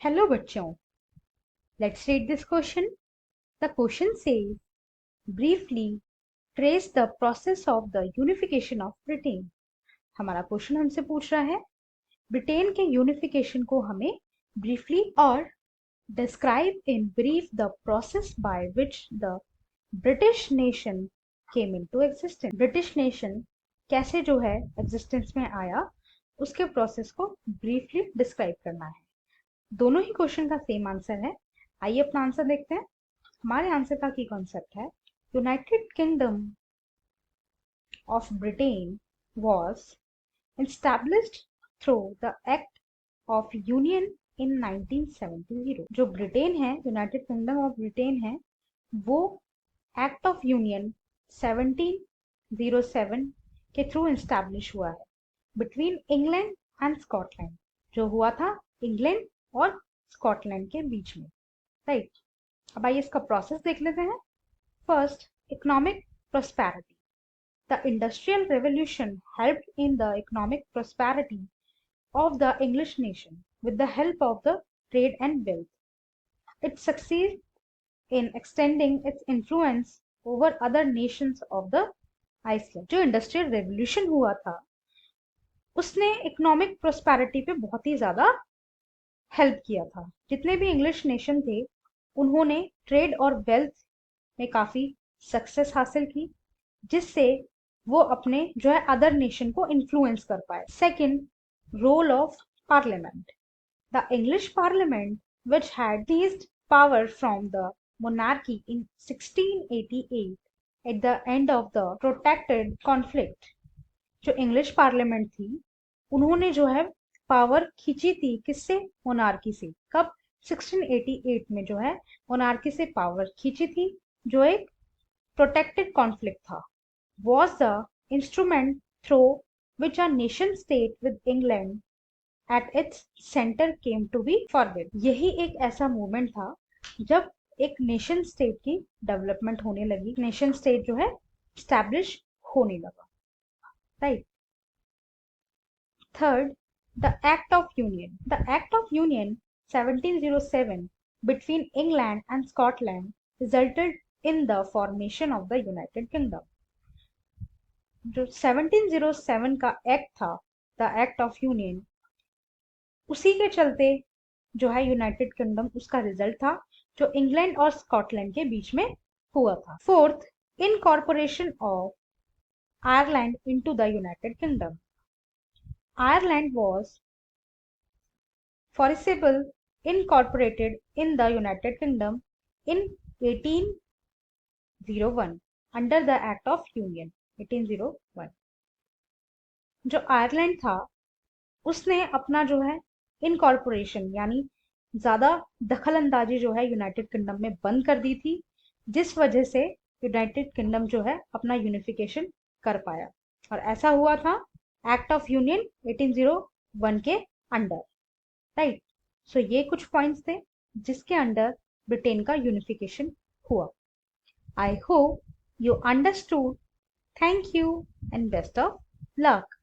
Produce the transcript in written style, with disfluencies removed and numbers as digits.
Hello बच्चों, let's read this question. The question says briefly trace the process of the unification of Britain. हमारा question हमसे पूछ रहा है ब्रिटेन के यूनिफिकेशन को हमें ब्रीफली और describe in brief the process by which the British nation came into existence. British nation कैसे जो है एग्जिस्टेंस में आया, उसके प्रोसेस को ब्रीफली डिस्क्राइब करना है। दोनों ही क्वेश्चन का सेम आंसर है। आइए अपना आंसर देखते हैं। हमारे आंसर का की कॉन्सेप्ट है United Kingdom of Britain was established through the act of union in 1970। जो ब्रिटेन है, यूनाइटेड किंगडम ऑफ ब्रिटेन है, वो एक्ट ऑफ यूनियन 1707 के थ्रू एस्टैब्लिश हुआ है बिटवीन इंग्लैंड एंड स्कॉटलैंड, जो हुआ था इंग्लैंड और स्कॉटलैंड के बीच में। राइट, अब आइए इसका प्रोसेस देख लेते हैं। First, economic prosperity. The industrial revolution helped in the economic prosperity of the English nation with the help of the trade and wealth. It succeeded in extending its influence over other nations of the Iceland. जो industrial revolution हुआ था उसने economic prosperity पे बहुत ही ज्यादा help किया था। जितने भी इंग्लिश नेशन थे उन्होंने ट्रेड और वेल्थ में काफी सक्सेस हासिल की, जिससे वो अपने जो है अदर नेशन को इन्फ्लुएंस कर पाए। Second, role of parliament. The English parliament which had seized power from the monarchy in 1688 at the end of the protracted conflict। जो इंग्लिश पार्लियामेंट थी उन्होंने जो है पावर खींची थी किससे? मोनार्की से। कब? 1688 में जो है मोनार्की से पावर खींची थी, जो एक प्रोटेक्टेड कॉन्फ्लिक्ट था। was the instrument through which a nation state with England at its center came to be formed। यही एक ऐसा मूवमेंट था जब एक नेशन स्टेट की डेवलपमेंट होने लगी, नेशन स्टेट जो है स्टैब्लिश होने लगा। Right. Third, the act of union. The act of union 1707 between England and Scotland resulted in the formation of the United Kingdom। जो 1707 का एक्ट था, द एक्ट ऑफ यूनियन, उसी के चलते जो है यूनाइटेड किंगडम, उसका रिजल्ट था जो इंग्लैंड और स्कॉटलैंड के बीच में हुआ था। Fourth, incorporation of Ireland into the United kingdom. Ireland was forcibly incorporated in the United Kingdom in 1801 under the Act of Union 1801। जो आयरलैंड था उसने अपना जो है इनकॉर्पोरेशन यानी ज्यादा दखल अंदाजी जो है यूनाइटेड किंगडम में बंद कर दी थी, जिस वजह से यूनाइटेड किंगडम जो है अपना यूनिफिकेशन कर पाया। और ऐसा हुआ था एक्ट ऑफ यूनियन 1801 के अंडर। राइट, सो ये कुछ पॉइंट्स थे जिसके अंडर ब्रिटेन का यूनिफिकेशन हुआ। I hope you understood. Thank you and best of luck.